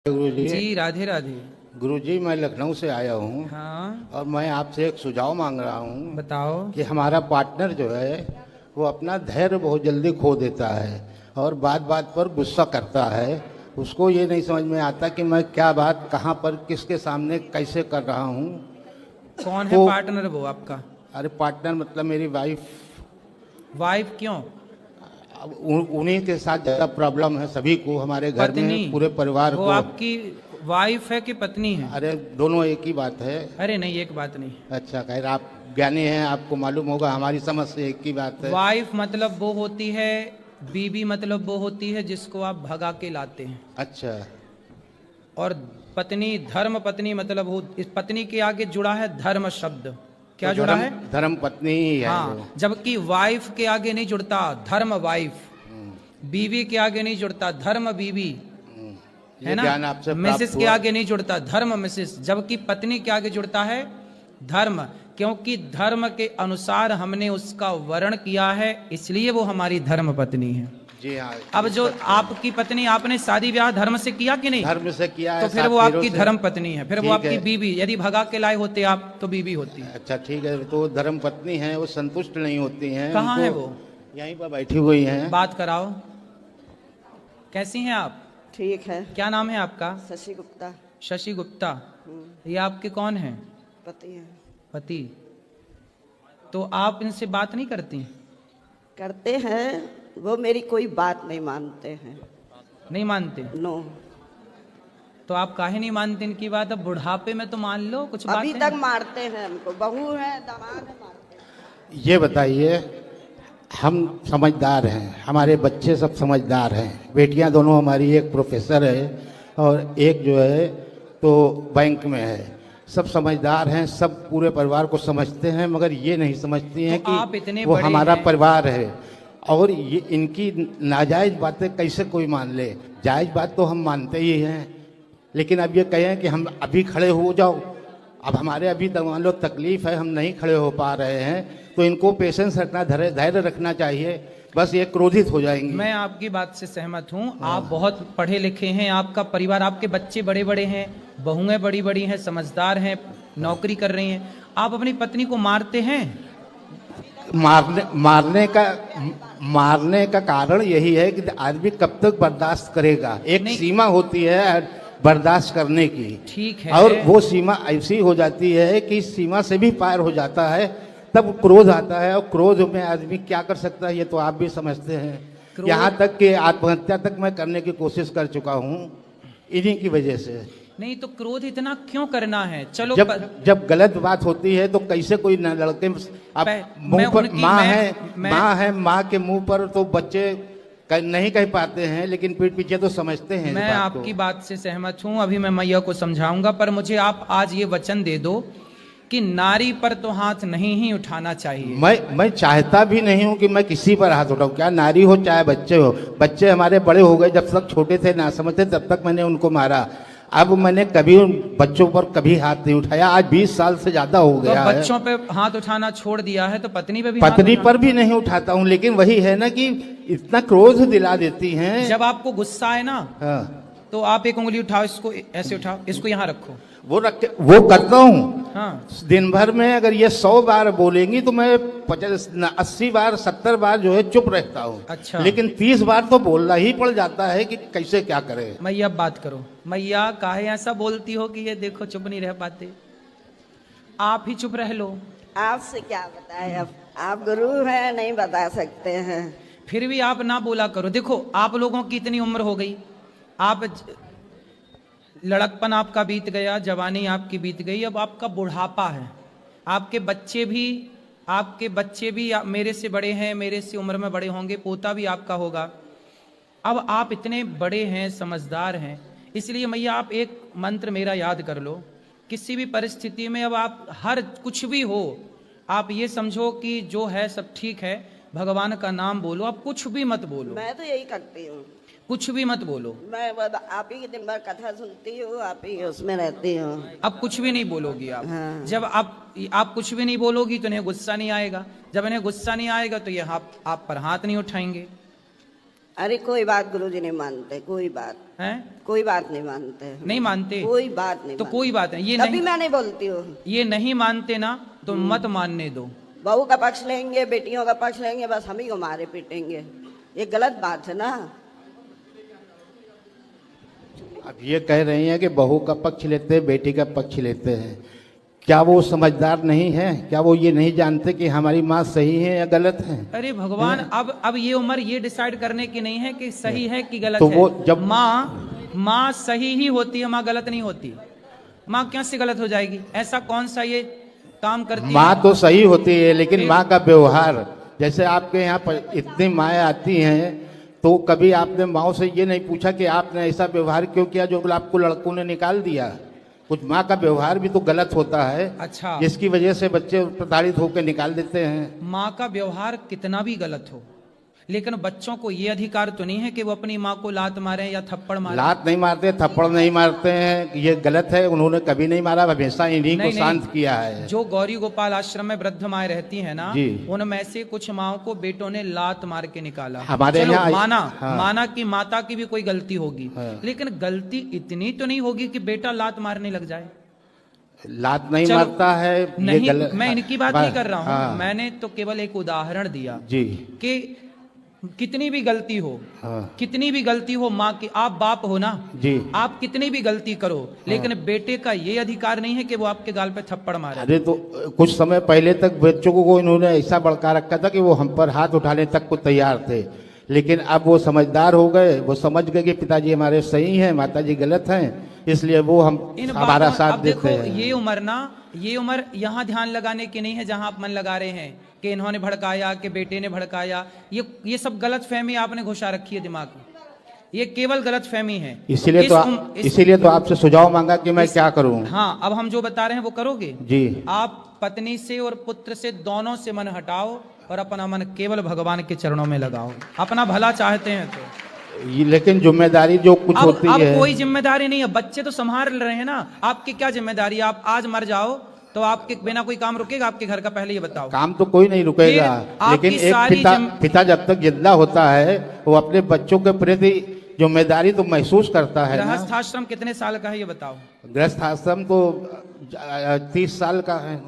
गुरुजी जी राधे राधे। गुरुजी, मैं लखनऊ से आया हूँ। हाँ और मैं आपसे एक सुझाव मांग रहा हूँ बताओ। कि हमारा पार्टनर जो है वो अपना धैर्य बहुत जल्दी खो देता है और बात बात पर गुस्सा करता है। उसको ये नहीं समझ में आता कि मैं क्या बात कहाँ पर किसके सामने कैसे कर रहा हूँ। कौन है तो पार्टनर वो आपका? अरे पार्टनर मतलब मेरी वाइफ। वाइफ क्यों? अब उन्हीं के साथ ज़्यादा प्रॉब्लम है सभी को, हमारे घर पत्नी? में पूरे परिवार वो को। आपकी वाइफ है कि पत्नी है? अरे दोनों एक ही बात है। अरे नहीं, एक बात नहीं। अच्छा, खैर आप ज्ञानी हैं, आपको मालूम होगा, हमारी समझ से एक ही बात है। वाइफ मतलब वो होती है, बीवी मतलब वो होती है जिसको आप भगा के लाते हैं। अच्छा। और पत्नी, धर्म पत्नी मतलब वो, इस पत्नी के आगे जुड़ा है धर्म शब्द। क्या तो जुड़ा है? धर्म पत्नी ही है वो। हाँ, जबकि वाइफ के आगे नहीं जुड़ता धर्म वाइफ, बीवी के आगे नहीं जुड़ता धर्म बीवी, ये है ना? ज्ञान आपसे मिसेस प्राप्त के हुआ। आगे नहीं जुड़ता धर्म मिसेस, जबकि पत्नी के आगे जुड़ता है धर्म, क्योंकि धर्म के अनुसार हमने उसका वर्ण किया है, इसलिए वो हमारी धर्म पत्नी है। जी हाँ। अब जो आपकी पत्नी, आपने शादी ब्याह धर्म से किया कि नहीं? धर्म से किया है, तो फिर 7 वो आपकी फेरों से। धर्म पत्नी है, फिर वो ठीक आपकी है। बीवी। यदि भगा के लाए होते आप तो बीवी होती। अच्छा ठीक है, तो धर्म पत्नी है, वो संतुष्ट नहीं होती हैं। कहाँ उनको है वो? यहीं पर बैठी हुई हैं। बात कराओ। कैसी हैं आप? ठीक है। क्या नाम है आपका? शशि गुप्ता। शशि गुप्ता। ये आपके कौन हैं? पति है। पति। तो आप इनसे बात नहीं करती? करते हैं, वो मेरी कोई बात नहीं मानते हैं। नहीं मानते? नो। तो आप काहे नहीं मानते इनकी बात? अब बुढ़ापे में तो मान लो कुछ अभी बातें। तक मारते हैं हमको, बहू है दामाद है, मारते हैं। ये बताइए, हम समझदार हैं, हमारे बच्चे सब समझदार हैं, बेटियां दोनों हमारी, एक प्रोफेसर है और एक जो है तो बैंक में है। सब समझदार हैं, सब पूरे परिवार को समझते हैं, मगर ये नहीं समझती हैं तो आप कि इतने वो बड़े हमारा हैं। परिवार है। और ये इनकी नाजायज बातें कैसे कोई मान ले? जायज बात तो हम मानते ही हैं, लेकिन अब ये कहें कि हम अभी खड़े हो जाओ, अब हमारे अभी तक मान लो तकलीफ है, हम नहीं खड़े हो पा रहे हैं, तो इनको पेशेंस रखना, धैर्य रखना चाहिए, बस ये क्रोधित हो जाएंगे। मैं आपकी बात से सहमत हूँ। आप बहुत पढ़े लिखे हैं, आपका परिवार, आपके बच्चे बड़े बड़े हैं, बहुएं बड़ी बड़ी हैं, समझदार हैं, नौकरी कर रही हैं। आप अपनी पत्नी को मारते हैं? मारने का कारण यही है कि आदमी कब तक बर्दाश्त करेगा। एक नहीं। सीमा होती है बर्दाश्त करने की। ठीक है। और वो सीमा ऐसी हो जाती है कि सीमा से भी पार हो जाता है, तब क्रोध आता है, और क्रोध में आदमी क्या कर सकता है ये तो आप भी समझते हैं। यहाँ तक कि आत्महत्या तक मैं करने की कोशिश कर चुका हूँ इन्हीं की वजह से। नहीं तो क्रोध इतना क्यों करना है? चलो जब गलत बात होती है तो कैसे कोई न लड़के, अब मुंह पर माँ है, माँ के मुंह पर तो बच्चे नहीं कह पाते हैं, लेकिन पीठ पीछे तो समझते हैं। मैं आपकी बात से सहमत हूँ, अभी मैं मैया को समझाऊंगा, पर मुझे आप आज ये वचन दे दो कि नारी पर तो हाथ नहीं ही उठाना चाहिए। मैं चाहता भी नहीं हूं कि मैं किसी पर हाथ उठाऊं, क्या नारी हो चाहे बच्चे हो। बच्चे हमारे बड़े हो गए, जब तक छोटे थे ना समझते तब तक मैंने उनको मारा। अब मैंने कभी उन बच्चों पर कभी हाथ नहीं उठाया, आज 20 साल से ज्यादा हो गया तो बच्चों पे हाथ उठाना छोड़ दिया है, तो पत्नी पे भी हाथ पत्नी पर भी नहीं उठाता हूँ, लेकिन वही है ना कि इतना क्रोध दिला देती हैं। जब आपको गुस्सा आए ना, हाँ। तो आप एक उंगली उठाओ, इसको ऐसे उठाओ, इसको यहाँ रखो। वो करता हूँ। हाँ। दिन भर में अगर ये 100 बार बोलेंगी तो मैं 80 बार 70 बार जो है चुप रहता हूँ। अच्छा। लेकिन 30 बार तो बोलना ही पड़ जाता है कि कैसे क्या करे। मैया बात करो। मैया काहे ऐसा बोलती हो कि ये देखो चुप नहीं रह पाते? आप ही चुप रह लो। आपसे क्या बताए, अब आप गुरु हैं, नहीं बता सकते हैं। फिर भी आप ना बोला करो। देखो आप लोगों की इतनी उम्र हो गई, आप लड़कपन आपका बीत गया, जवानी आपकी बीत गई, अब आपका बुढ़ापा है। आपके बच्चे भी मेरे से बड़े हैं, मेरे से उम्र में बड़े होंगे, पोता भी आपका होगा। अब आप इतने बड़े हैं, समझदार हैं, इसलिए मैया आप एक मंत्र मेरा याद कर लो। किसी भी परिस्थिति में, अब आप हर कुछ भी हो, आप ये समझो कि जो है सब ठीक है, भगवान का नाम बोलो, आप कुछ भी मत बोलो। मैं तो यही करती हूँ, कुछ भी मत बोलो। मैं आप ही के दिन भर कथा सुनती हूँ, आप ही उसमें रहती हूँ। अब कुछ भी नहीं बोलोगी आप। हाँ। जब आप कुछ भी नहीं बोलोगी तो इन्हें गुस्सा नहीं आएगा, जब इन्हें गुस्सा नहीं आएगा तो ये आप पर हाथ नहीं उठाएंगे। अरे कोई बात गुरुजी नहीं मानते, कोई बात नहीं मानते, नहीं मानते, कोई बात नहीं तो मानते। कोई बात नहीं, ये तभी नहीं, मैं नहीं बोलती हूँ। ये नहीं मानते ना तो मत मानने दो। बहू का पक्ष लेंगे, बेटियों का पक्ष लेंगे, बस हम ही को मारे पीटेंगे, ये गलत बात है ना। अब ये कह रही हैं कि बहू का पक्ष लेते हैं, बेटी का पक्ष लेते हैं, क्या वो समझदार नहीं है? क्या वो ये नहीं जानते कि हमारी माँ सही है या गलत है? अरे भगवान, अब ये उम्र ये डिसाइड करने की नहीं है कि सही है कि गलत तो है। वो जब माँ सही ही होती है, माँ गलत नहीं होती। माँ क्या से गलत हो जाएगी? ऐसा कौन सा ये काम करती है? माँ तो सही होती है, लेकिन माँ का व्यवहार, जैसे आपके यहाँ पर इतनी माएँ आती हैं, तो कभी आपने माँ से ये नहीं पूछा कि आपने ऐसा व्यवहार क्यों किया जो आपको लड़कों ने निकाल दिया? कुछ माँ का व्यवहार भी तो गलत होता है, अच्छा, जिसकी वजह से बच्चे प्रताड़ित होकर निकाल देते हैं। माँ का व्यवहार कितना भी गलत हो, लेकिन बच्चों को ये अधिकार तो नहीं है कि वो अपनी माँ को लात मारे या थप्पड़ मारे। लात नहीं मारते, थप्पड़ नहीं मारते हैं, ये गलत है। उन्होंने कभी नहीं मारा, हमेशा इन्हीं को शांत किया है। जो गौरी गोपाल आश्रम में वृद्ध माएँ रहती हैं ना, उनमें से कुछ माओ को बेटों ने लात मार के निकाला। हमारे यहाँ माना कि माता की भी कोई गलती होगी, लेकिन गलती इतनी तो नहीं होगी कि बेटा लात मारने लग जाए। लात नहीं मारता है, नहीं, मैं इनकी बात नहीं कर रहा हूँ, मैंने तो केवल एक उदाहरण दिया जी कि कितनी भी गलती हो, कितनी भी गलती हो, माँ की, आप बाप हो ना जी, आप कितनी भी गलती करो, लेकिन बेटे का ये अधिकार नहीं है कि वो आपके गाल पे थप्पड़ मारे। अरे तो कुछ समय पहले तक बच्चों को इन्होंने ऐसा भड़का रखा था कि वो हम पर हाथ उठाने तक को तैयार थे, लेकिन अब वो समझदार हो गए, वो समझ गए कि पिताजी हमारे सही हैं, माताजी गलत हैं, इसलिए वो हमारा साथ देते हैं। ये उम्र यहाँ ध्यान लगाने की नहीं है जहां आप मन लगा रहे हैं कि इन्होंने भड़काया, कि बेटे ने भड़काया। ये सब गलत फहमी आपने घुसा रखी है दिमाग में, ये केवल गलत फहमी है। इसीलिए तो आपसे सुझाव मांगा कि मैं क्या करूं। हाँ, अब हम जो बता रहे हैं वो करोगे जी। आप पत्नी से और पुत्र से दोनों से मन हटाओ और अपना मन केवल भगवान के चरणों में लगाओ, अपना भला चाहते हैं तो। लेकिन जिम्मेदारी जो कुछ होती है, अब कोई जिम्मेदारी नहीं है, बच्चे तो संभाल रहे हैं ना, आपकी क्या जिम्मेदारी है? आप आज मर जाओ तो आपके बिना कोई काम रुकेगा आपके घर का? पहले ये बताओ। काम तो कोई नहीं रुकेगा, लेकिन एक पिता जब तक जिंदा होता है वो अपने बच्चों के प्रति जिम्मेदारी तो महसूस करता है। गृहस्थाश्रम कितने साल का है ये बताओ? गृहस्थाश्रम तो 30 साल का है।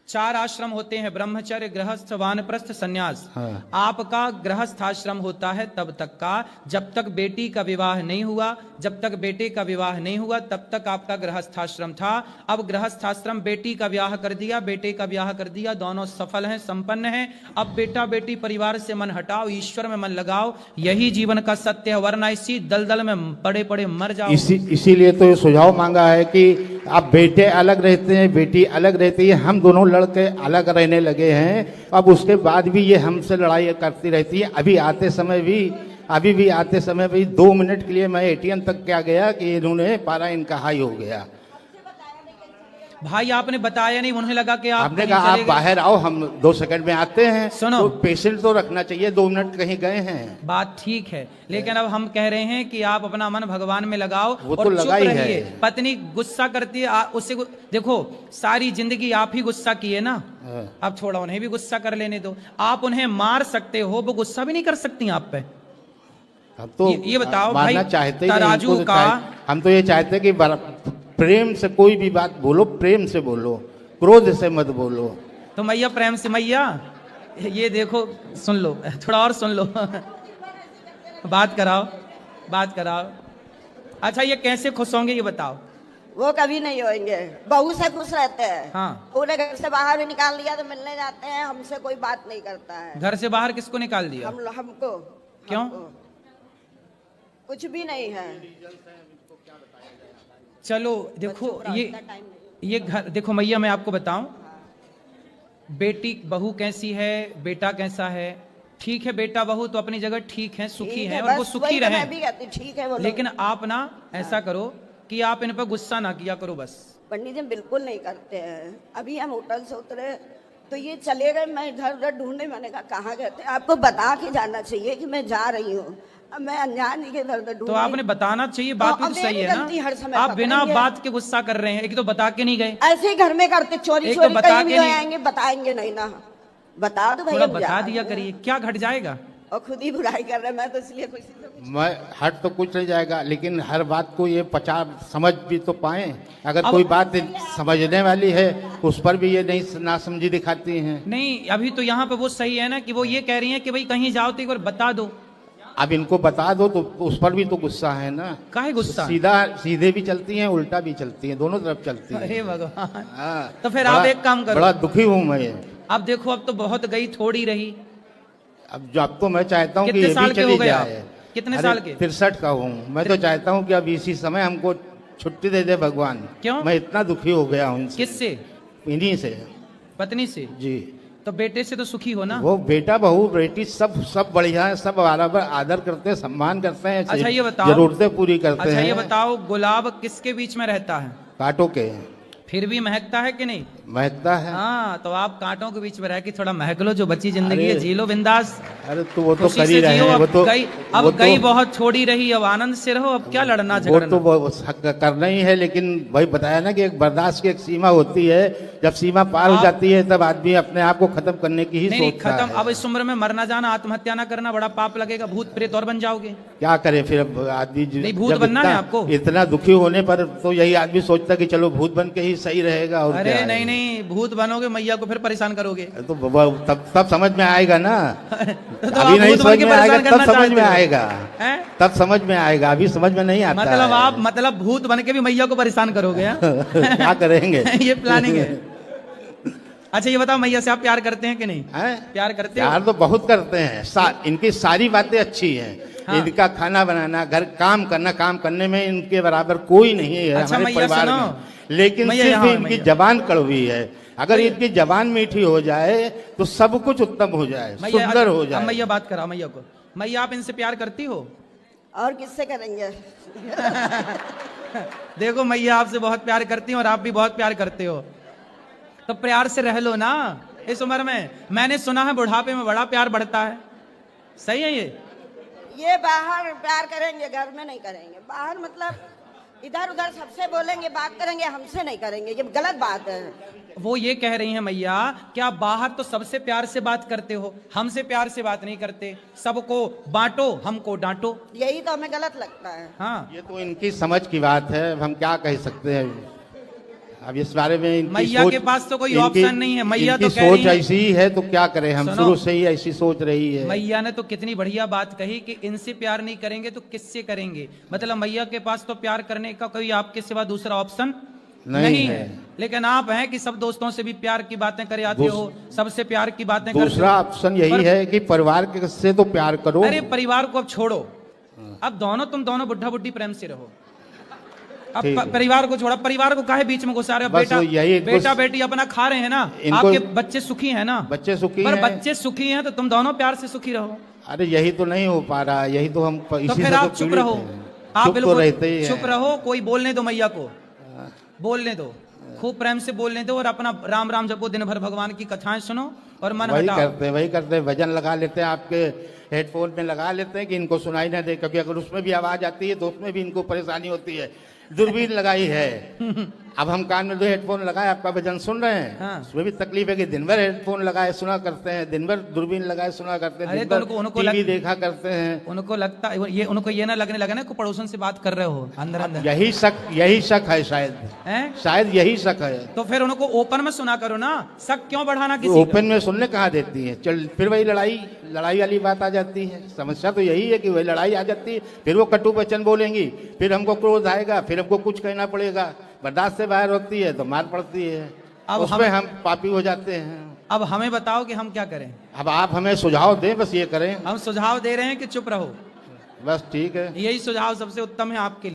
4 आश्रम होते हैं, ब्रह्मचर्य, गृहस्थ, वानप्रस्थ, संन्यास। आपका गृहस्थाश्रम होता है तब तक का जब तक बेटी का विवाह नहीं हुआ, जब तक बेटे का विवाह नहीं हुआ तब तक आपका गृहस्थाश्रम था। अब गृहस्थाश्रम, बेटी का ब्याह कर दिया, बेटे का ब्याह कर दिया, दोनों सफल हैं, संपन्न हैं। अब बेटा बेटी परिवार से मन हटाओ, ईश्वर में मन लगाओ, यही जीवन का सत्य है, वरना इसी दलदल में पड़े पड़े मर जाओ। इसीलिए तो ये सुझाव मांगा है कि अब बेटे अलग रहते हैं, बेटी अलग रहती है, हम दोनों लड़के अलग रहने लगे हैं। अब उसके बाद भी ये हमसे लड़ाई करती रहती है। अभी भी आते समय भी 2 मिनट के लिए मैं एटीएम तक क्या गया कि इन्होंने पारा इनका हाई हो गया। भाई आपने बताया नहीं, उन्हें लगा कि आपने कहा आप बाहर आओ, हम 2 सेकंड में आते हैं। सुनो, तो पेशेंट तो रखना चाहिए, 2 मिनट कहीं गए हैं, बात ठीक है, लेकिन अब हम कह रहे हैं कि आप अपना मन भगवान में लगाओ वो और तो चुप लगा ही रहिए। है। पत्नी गुस्सा करती है उससे देखो, सारी जिंदगी आप ही गुस्सा किए ना, अब थोड़ा उन्हें भी गुस्सा कर लेने दो। आप उन्हें मार सकते हो, वो गुस्सा भी नहीं कर सकती आप पे। हम तो ये बताओ भाई, चाहते तराजू का, हम तो ये चाहते कि प्रेम से कोई भी बात बोलो, प्रेम से बोलो, क्रोध से मत बोलो। तो मैया प्रेम से, मैया ये देखो, सुन लो, थोड़ा और सुन लो बात कराओ। अच्छा, ये कैसे खुश होंगे ये बताओ? वो कभी नहीं होंगे, बहू से खुश रहते हैं। हाँ, पूरे घर से बाहर भी निकाल दिया तो मिलने जाते हैं, हमसे कोई बात नहीं करता है। घर से बाहर किसको निकाल दिया? हमको। क्यों? कुछ भी नहीं है। चलो देखो, ये घर देखो मैया, मैं आपको बताऊं, बेटी बहू कैसी है, बेटा कैसा है। ठीक है, बेटा बहू तो अपनी जगह ठीक है, सुखी है, और वो सुखी रहे। ठीक है, लेकिन आप ना ऐसा करो कि आप इन पर गुस्सा ना किया करो बस। पंडित जी बिल्कुल नहीं करते हैं। अभी हम होटल से उतरे तो ये चले गए, मैं इधर उधर ढूंढने, मैंने कहा कहाँ गए थे? आपको बता के जाना चाहिए कि मैं जा रही हूँ, मैं अनजान के इधर उधर ढूंढ। तो आपने बताना चाहिए, बात भी तो सही है ना। आप बिना बात के गुस्सा कर रहे हैं। एक तो बता के नहीं गए, ऐसे ही घर में करते, चोरी बता के नहीं आएंगे, बताएंगे नहीं ना, बता दो भाई, बता दिया करिए, क्या घट जाएगा? और खुद ही बुराई कर रहे हैं। मैं तो इसलिए खुशी से कुछ मैं हट तो कुछ नहीं जाएगा, लेकिन हर बात को ये समझ भी तो पाए। अगर अब- कोई बात समझने वाली है उस पर भी ये नहीं नासमझी दिखाती हैं। नहीं, अभी तो यहाँ पे वो सही है ना कि वो ये कह रही हैं कि भाई कहीं जाओ तो एक बार बता दो। अब इनको बता दो तो उस पर भी तो गुस्सा है ना। काहे गुस्सा? सीधे भी चलती हैं, उल्टा भी चलती हैं, दोनों तरफ चलती हैं। अरे भगवान। हाँ, तो फिर आप एक काम करो। बड़ा दुखी हूँ मैं। अब देखो, अब तो बहुत गई, थोड़ी रही। अब तो मैं चाहता हूँ कि कितने ये साल भी के हो चली गए आप? जाए। कितने अरे, साल के? 63 का हूँ मैं। तो चाहता हूँ कि अब इसी समय हमको छुट्टी दे दे भगवान। क्यों? मैं इतना दुखी हो गया हूँ इनसे। किससे? इन्हीं से। पत्नी से? जी। तो बेटे से तो सुखी हो ना? वो बेटा बहू बेटी सब बढ़िया है, सब बराबर आदर करते हैं, सम्मान करते हैं। अच्छा ये बताओ, जरूरतें पूरी करते अच्छा हैं। ये बताओ, गुलाब किसके बीच में रहता है? कांटों के। फिर भी महकता है कि नहीं? महकता है। हाँ, तो आप कांटों के बीच में रह के थोड़ा महक लो, जो बची जिंदगी है अरे, जी लो बिंदास। अरे तो वो तो खुशी कर ही से रहे जियो। हैं। अब वो तो गई, अब गई बहुत, छोड़ी रही, अब आनंद से रहो। अब क्या लड़ना वो झगड़ना? तो वो करना ही है, लेकिन भाई बताया ना कि एक बर्दाश्त की एक सीमा होती है। जब सीमा पार हो जाती है तब आदमी अपने आप को खत्म करने की ही नहीं सोचता खत्म। है। अब इस उम्र में मरना जाना, आत्महत्या ना करना, बड़ा पाप लगेगा, भूत प्रेत और बन जाओगे। क्या करे फिर अब आदमी नहीं, भूत जब बनना है इतना- आपको। इतना दुखी होने पर तो यही आदमी सोचता कि चलो भूत बन के ही सही रहेगा। और अरे क्या है। नहीं नहीं, भूत बनोगे मैया को फिर परेशान करोगे। तो तब समझ में आएगा ना। तो अभी आप नहीं भूत बन समझ के में आएगा, परेशान तब करना समझ चाहते में हो? आएगा। हैं? तब समझ में आएगा, अभी समझ में नहीं आता मतलब है। आप भूत बन के भी मैया को परेशान करोगे? हाँ? क्या करेंगे? ये प्लानिंग है। अच्छा ये बताओ, मैया से आप प्यार करते हैं कि नहीं? हैं? प्यार करते हो? प्यार तो बहुत करते हैं। इनकी सारी बातें अच्छी हैं। हाँ। इनका खाना बनाना, घर काम करना, काम करने में इनके बराबर कोई नहीं है अच्छा, हमारे मैया परिवार सुनो। में। लेकिन मैया सिर्फ यहाँ है, इनकी मैया। जबान कड़वी है। अगर इनकी जबान मीठी हो जाए तो सब कुछ उत्तम हो जाए, मैया सुंदर हो अब जाए। मैया बात करा मैया को। मैया आप इनसे प्यार करती हो? और किससे करेंगे? देखो मैया आपसे बहुत प्यार करती हैं और आप भी बहुत प्यार करते हो, तो प्यार से रह लो ना इस उम्र में। मैंने सुना है बुढ़ापे में बड़ा प्यार बढ़ता है, सही है ये बाहर प्यार करेंगे, घर में नहीं करेंगे। बाहर मतलब इधर उधर सबसे बोलेंगे, बात करेंगे, हमसे नहीं करेंगे। ये गलत बात है। वो ये कह रही हैं मैया कि आप बाहर तो सबसे प्यार से बात करते हो, हमसे प्यार से बात नहीं करते। सबको बांटो, हमको डांटो। यही तो हमें गलत लगता है। हाँ, ये तो इनकी समझ की बात है, अब हम क्या कह सकते हैं। अब इस बारे में इनकी मैया सोच- के पास तो कोई इनकी- ऑप्शन नहीं है। मैया इनकी तो कह रही सोच है- ऐसी ही है, तो क्या करें हम। सुनो। शुरू से ही ऐसी सोच रही है। मैया ने तो कितनी बढ़िया बात कही कि इनसे प्यार नहीं करेंगे तो किससे करेंगे। मतलब मैया के पास तो प्यार करने का कोई आपके सिवा दूसरा ऑप्शन नहीं है। लेकिन आप हैं कि सब दोस्तों से भी प्यार की बातें करे आते हो, सबसे प्यार की बातें करते दूसरा हो। ऑप्शन यही पर- है कि परिवार के से तो प्यार करो। अरे परिवार को अब छोड़ो, अब तुम दोनों बुढ़ा बुढ़ी प्रेम से रहो। अब ठीक है। परिवार को छोड़ा, परिवार को काहे बीच में घुसा रहे हो? बस बेटा यही इनको- बेटा बेटी अपना खा रहे हैं ना, इनको- आपके बच्चे सुखी हैं ना। बच्चे सुखी पर हैं। बच्चे सुखी हैं तो तुम दोनों प्यार से सुखी रहो। अरे यही तो नहीं हो पा रहा, यही तो हम तो इसी फिर से आप तो चुप पीड़ित रहो, हैं। आप चुप तो बिल्कुल रहते ही चुप हैं। रहो। कोई बोलने दो मैया को, बोलने दो, खूब प्रेम से बोलने दो और अपना राम राम जपो, दिन भर भगवान की कथाएं सुनो और मन वही हटाओ। वही करते हैं। भजन लगा लेते हैं, आपके हेडफोन में लगा लेते हैं कि इनको सुनाई ना दे, क्योंकि अगर उसमें भी आवाज आती है तो उसमें भी इनको परेशानी होती है। दूरबीन लगाई है, अब हम कान में दो हेडफोन लगाए, आपका भजन सुन रहे हैं। हाँ। उसमें भी तकलीफ है कि दिन भर हेडफोन लगाए सुना करते हैं, दिन भर दूरबीन लगाए सुना करते हैं, अरे दिन तो भर उनको टीवी देखा करते हैं। उनको लगता ये उनको ये ना लगने लगा ना कि पड़ोसन से बात कर रहे हो अंदर अंदर, यही शक है शायद। हैं? शायद यही शक है। तो फिर उनको ओपन में सुना करो ना, शक क्यों बढ़ाना किसी का? ओपन में सुनने कहाँ देती है। चल फिर वही लड़ाई वाली बात आ जाती है। समस्या तो यही है कि वही लड़ाई आ जाती है, फिर वो कटु वचन बोलेंगी, फिर हमको क्रोध आएगा, फिर हमको कुछ कहना पड़ेगा। बर्दाश्त से बाहर होती है तो मार पड़ती है, अब उसमें हम पापी हो जाते हैं। अब हमें बताओ कि हम क्या करें। अब आप हमें सुझाव दें, बस ये करें। हम सुझाव दे रहे हैं कि चुप रहो, बस ठीक है। यही सुझाव सबसे उत्तम है आपके लिए।